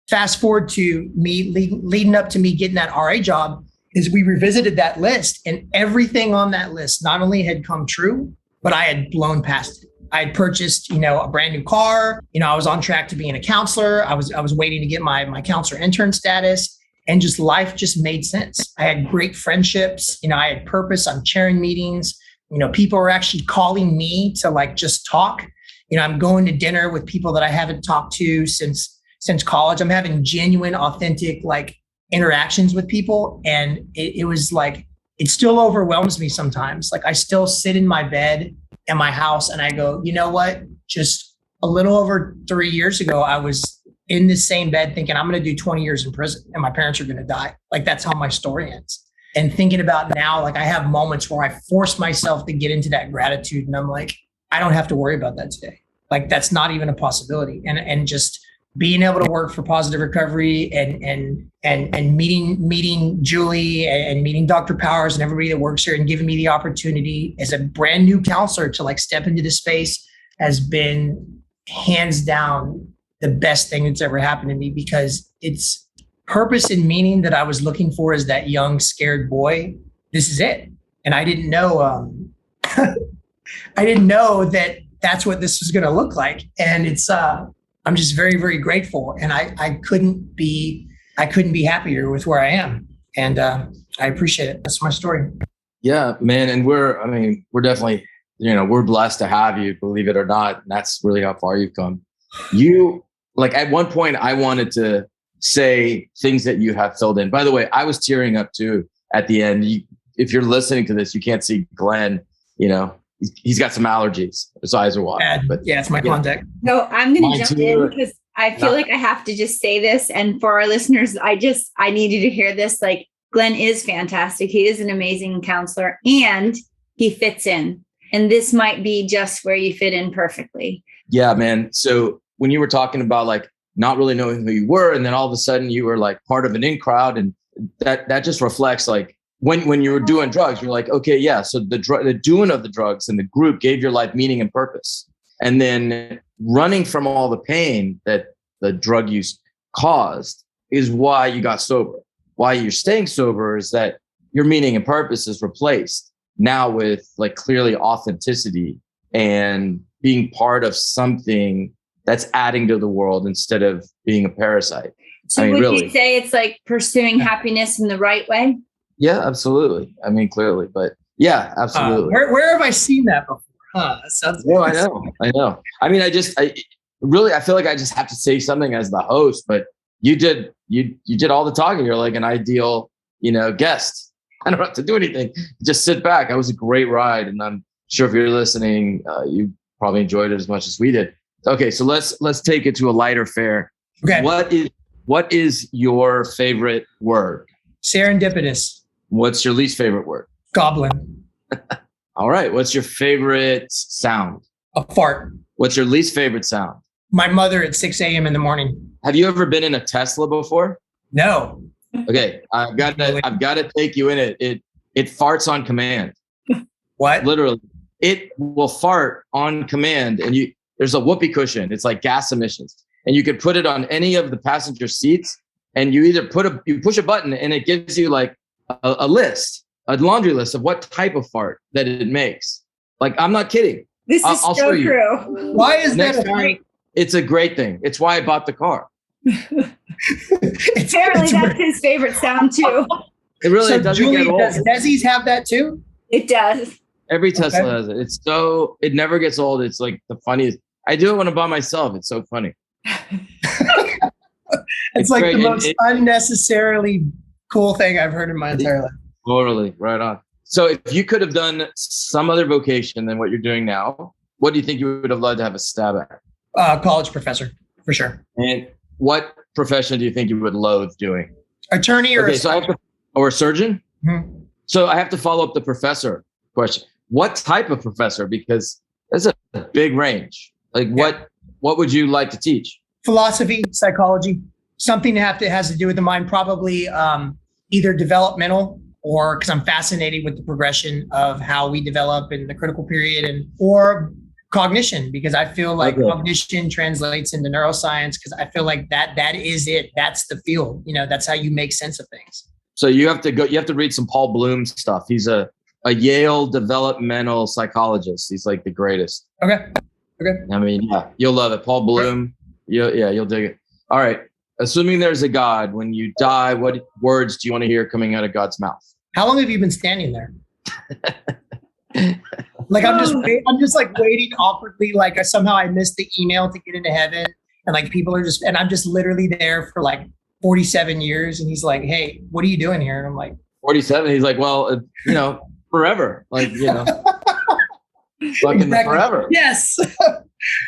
fast forward to me leading up to me getting that RA job, is we revisited that list, and everything on that list not only had come true, but I had blown past it. I had purchased, you know, a brand new car. You know, I was on track to being a counselor. I was waiting to get my counselor intern status, and just life just made sense. I had great friendships. You know, I had purpose. I'm chairing meetings. You know, people are actually calling me to like just talk. You know, I'm going to dinner with people that I haven't talked to since college. I'm having genuine, authentic, like interactions with people. And it was like, it still overwhelms me sometimes. Like I still sit in my bed in my house and I go, you know what? Just a little over 3 years ago, I was in the same bed thinking I'm going to do 20 years in prison and my parents are going to die. Like that's how my story ends. And thinking about now, like I have moments where I force myself to get into that gratitude, and I'm like, I don't have to worry about that today. Like that's not even a possibility. And just being able to work for Positive Recovery and meeting Julie and meeting Dr. Powers and everybody that works here and giving me the opportunity as a brand new counselor to like step into this space has been hands down the best thing that's ever happened to me, because it's purpose and meaning that I was looking for as that young, scared boy. This is it. And I didn't know, I didn't know that that's what this was going to look like. And it's, I'm just very, very grateful. And I couldn't be happier with where I am. And I appreciate it. That's my story. Yeah, man. And we're definitely, we're blessed to have you, believe it or not. And that's really how far you've come. like at one point I wanted to say things that you have filled in. By the way, I was tearing up too at the end. If you're listening to this, you can't see Glenn, he's got some allergies. His eyes are watering. But yeah, it's my contact. No, I'm going to jump in because I feel like I have to just say this. And for our listeners, I need you to hear this. Like, Glenn is fantastic. He is an amazing counselor and he fits in. And this might be just where you fit in perfectly. Yeah, man. So when you were talking about like not really knowing who you were, and then all of a sudden you were like part of an in crowd, and that just reflects like when you were doing drugs, you're like, okay, yeah. So the doing of the drugs and the group gave your life meaning and purpose. And then running from all the pain that the drug use caused is why you got sober. Why you're staying sober is that your meaning and purpose is replaced now with like clearly authenticity and being part of something that's adding to the world instead of being a parasite. So would you say it's like pursuing happiness in the right way? Yeah, absolutely. I mean, clearly, but yeah, absolutely. Where have I seen that before? No, I know. I mean, I feel like I just have to say something as the host, but you did all the talking. You're like an ideal, guest. I don't have to do anything. Just sit back. It was a great ride. And I'm sure if you're listening, you probably enjoyed it as much as we did. Okay. So let's take it to a lighter fare. Okay. What is your favorite word? Serendipitous. What's your least favorite word? Goblin. All right. What's your favorite sound? A fart. What's your least favorite sound? My mother at 6 a.m. in the morning. Have you ever been in a Tesla before? No. Okay. I've got to take you in it. It farts on command. What? Literally. It will fart on command, and there's a whoopee cushion. It's like gas emissions. And you could put it on any of the passenger seats, and you either push a button and it gives you like a laundry list of what type of fart that it makes. Like, I'm not kidding. I'll show you. True. Why is Next that time, it's a great thing. It's why I bought the car. Apparently that's his favorite sound too. It really doesn't Julie, get old. Does Desi's have that too? It does. Every Tesla has it. It never gets old. It's like the funniest. I do it when I'm by myself. It's so funny. It's like great. The most unnecessarily cool thing I've heard in my entire life. Totally. Right on. So if you could have done some other vocation than what you're doing now, what do you think you would have loved to have a stab at? College professor, for sure. And what profession do you think you would loathe doing? Attorney or or a surgeon? Mm-hmm. So I have to follow up the professor question. What type of professor? Because that's a big range. Like what would you like to teach? Philosophy, psychology, something that has to do with the mind, probably either developmental or because I'm fascinated with the progression of how we develop in the critical period or cognition, because I feel like cognition translates into neuroscience because I feel like that is it. That's the field. That's how you make sense of things. So you have to read some Paul Bloom stuff. He's a Yale developmental psychologist. He's like the greatest. Okay. I mean, yeah, you'll love it. Paul Bloom. You'll dig it. All right. Assuming there's a God, when you die, what words do you want to hear coming out of God's mouth? How long have you been standing there? Like I'm just like waiting awkwardly. Like somehow I missed the email to get into heaven, and like people are and I'm just literally there for like 47 years. And he's like, "Hey, what are you doing here?" And I'm like, 47. He's like, "Well, forever." Like fucking exactly. Forever. Yes.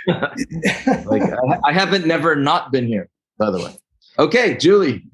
Like I haven't never not been here, by the way. Okay, Julie,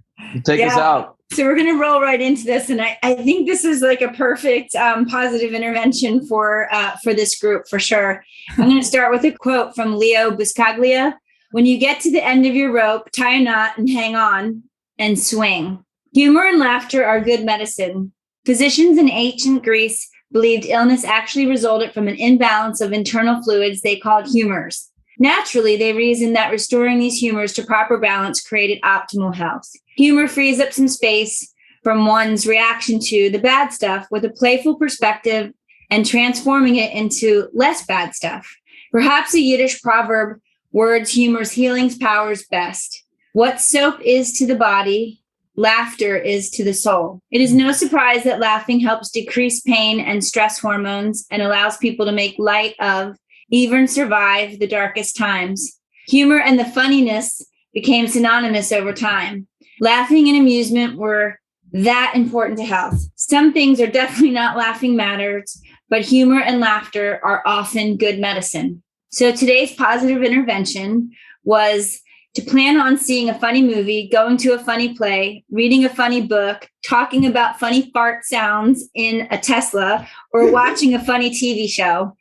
take us out. So we're going to roll right into this. And I think this is like a perfect positive intervention for this group, for sure. I'm going to start with a quote from Leo Buscaglia. When you get to the end of your rope, tie a knot and hang on and swing. Humor and laughter are good medicine. Physicians in ancient Greece believed illness actually resulted from an imbalance of internal fluids they called humors. Naturally, they reasoned that restoring these humors to proper balance created optimal health. Humor frees up some space from one's reaction to the bad stuff with a playful perspective and transforming it into less bad stuff. Perhaps a Yiddish proverb, words, humors, healings, powers best. What soap is to the body, laughter is to the soul. It is no surprise that laughing helps decrease pain and stress hormones and allows people to make light of, even survive the darkest times. Humor and the funniness became synonymous over time. Laughing and amusement were that important to health. Some things are definitely not laughing matters, but humor and laughter are often good medicine. So today's positive intervention was to plan on seeing a funny movie, going to a funny play, reading a funny book, talking about funny fart sounds in a Tesla, or watching a funny TV show.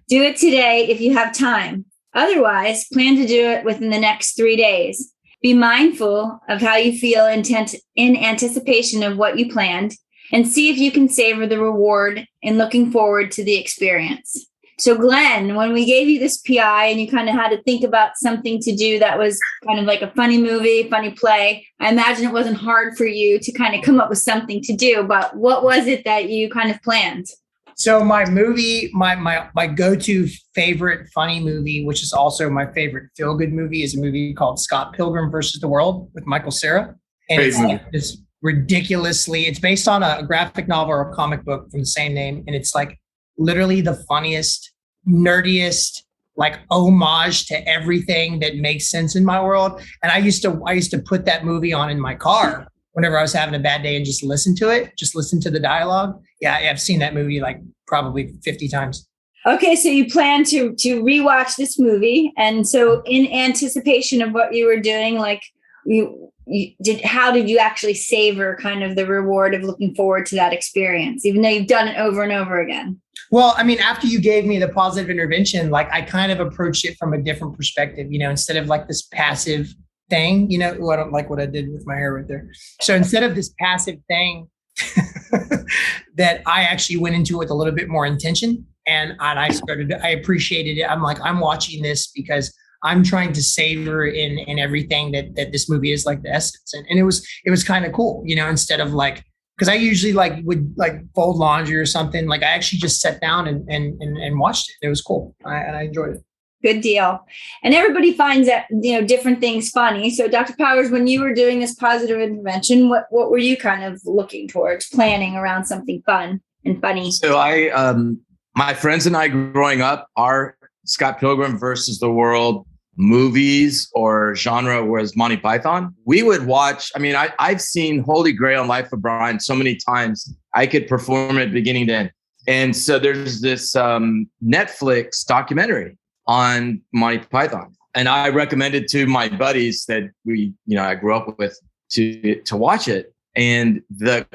Do it today if you have time. Otherwise, plan to do it within the next 3 days. Be mindful of how you feel in anticipation of what you planned, and see if you can savor the reward in looking forward to the experience. So Glenn, when we gave you this PI and you kind of had to think about something to do that was kind of like a funny movie, funny play, I imagine it wasn't hard for you to kind of come up with something to do, but what was it that you kind of planned? So my movie, my go-to favorite funny movie, which is also my favorite feel-good movie, is a movie called Scott Pilgrim versus the World with Michael Cera. And it's ridiculously, it's based on a graphic novel or a comic book from the same name. And it's like literally the funniest, nerdiest, like homage to everything that makes sense in my world. And I used to put that movie on in my car whenever I was having a bad day and just listen to it, just listen to the dialogue. Yeah, I've seen that movie like probably 50 times. Okay, so you plan to rewatch this movie. And so in anticipation of what you were doing, like how did you actually savor kind of the reward of looking forward to that experience, even though you've done it over and over again? Well, I mean, after you gave me the positive intervention, like I kind of approached it from a different perspective, instead of like this passive thing, what I did with my hair right there. So instead of this passive thing that I actually went into it with a little bit more intention, and I appreciated it. I'm like, I'm watching this because I'm trying to savor in everything that this movie is, like the essence. And it was kind of cool, instead of like, because I usually would fold laundry or something. Like I actually just sat down and watched it. It was cool. I enjoyed it. Good deal. And everybody finds that, different things funny. So Dr. Powers, when you were doing this positive intervention, what were you kind of looking towards, planning around something fun and funny? So my friends and I growing up, our Scott Pilgrim versus the World movies or genre was Monty Python. We would watch, I've seen Holy Grail and Life of Brian so many times, I could perform it beginning to end. And so there's this Netflix documentary on Monty Python. And I recommended to my buddies that I grew up with to watch it. And the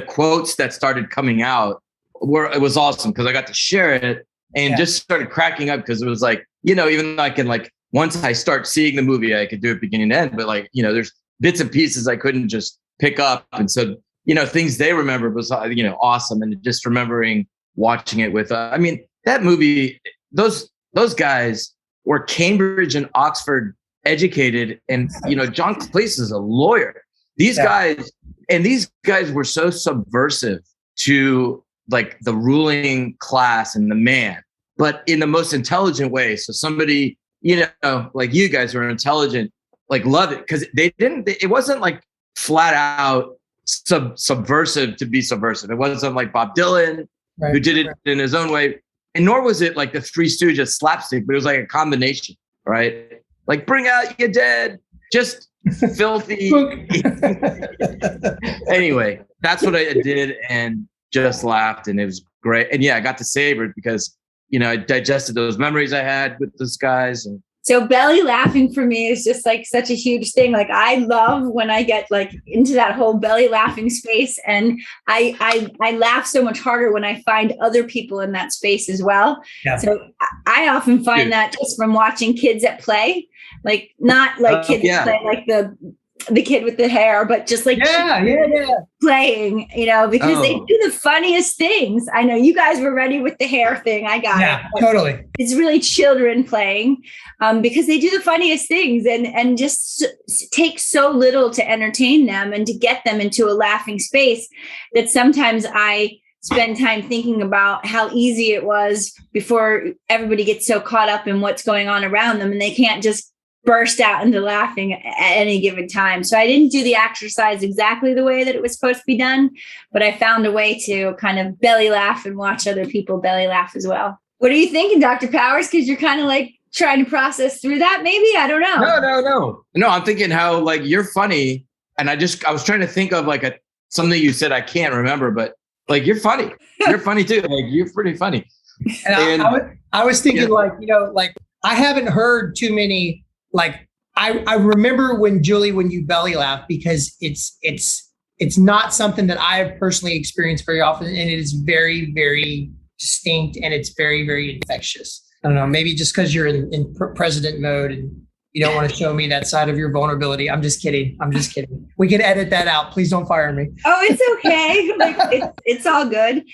quotes that started coming out it was awesome because I got to share it and just started cracking up because it was like, even though I can once I start seeing the movie, I could do it beginning to end. But there's bits and pieces I couldn't just pick up. And so, things they remember was, awesome. And just remembering watching it with, that movie, those guys were Cambridge and Oxford educated. And, John Cleese is a lawyer. These guys were so subversive to the ruling class and the man, but in the most intelligent way. So somebody, like you guys were intelligent, love it. Cause it wasn't flat out subversive to be subversive. It wasn't like Bob Dylan who did it in his own way. And nor was it like the Three Stooges slapstick, but it was like a combination, right? Like bring out your dead, just filthy. Anyway, that's what I did and just laughed and it was great. And I got to savor it because, I digested those memories I had with those guys. And so belly laughing for me is just such a huge thing. I love when I get into that whole belly laughing space. And I laugh so much harder when I find other people in that space as well. Yeah. So I often find that just from watching kids at play, not kids at play, the kid with the hair, but just playing, because they do the funniest things. I know you guys were ready with the hair thing. I got it. Yeah, totally. It's really children playing because they do the funniest things and just take so little to entertain them and to get them into a laughing space that sometimes I spend time thinking about how easy it was before everybody gets so caught up in what's going on around them and they can't just burst out into laughing at any given time. So I didn't do the exercise exactly the way that it was supposed to be done, but I found a way to kind of belly laugh and watch other people belly laugh as well. What are you thinking, Dr. Powers? Because you're kind of trying to process through that. Maybe, I don't know. No, I'm thinking how like you're funny. And I was trying to think of like something you said I can't remember, but like you're funny. You're funny too. Like you're pretty funny. And I was thinking like, like I haven't heard too many, like I remember when you belly laugh, because it's not something that I have personally experienced very often. And it is very, very distinct, and it's very, very infectious. I don't know, maybe just because you're in president mode and you don't want to show me that side of your vulnerability. I'm just kidding. We can edit that out. Please don't fire me. Oh, it's okay. Like, it's all good.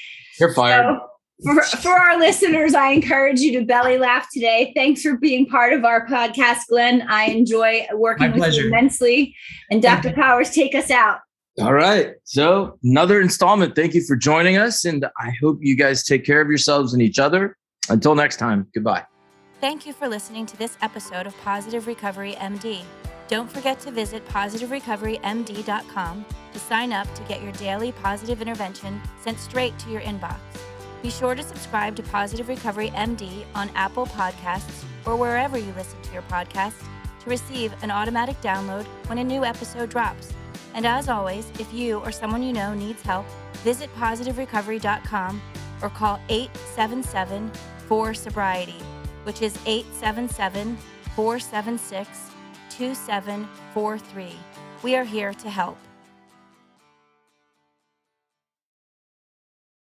You're fired. So, for our listeners, I encourage you to belly laugh today. Thanks for being part of our podcast, Glenn. I enjoy working with you immensely. And Dr. Powers, take us out. All right. So another installment. Thank you for joining us. And I hope you guys take care of yourselves and each other. Until next time, goodbye. Thank you for listening to this episode of Positive Recovery MD. Don't forget to visit positiverecoverymd.com to sign up to get your daily positive intervention sent straight to your inbox. Be sure to subscribe to Positive Recovery MD on Apple Podcasts or wherever you listen to your podcasts to receive an automatic download when a new episode drops. And as always, if you or someone you know needs help, visit positiverecovery.com or call 877-4-SOBRIETY, which is 877-476-2743. We are here to help.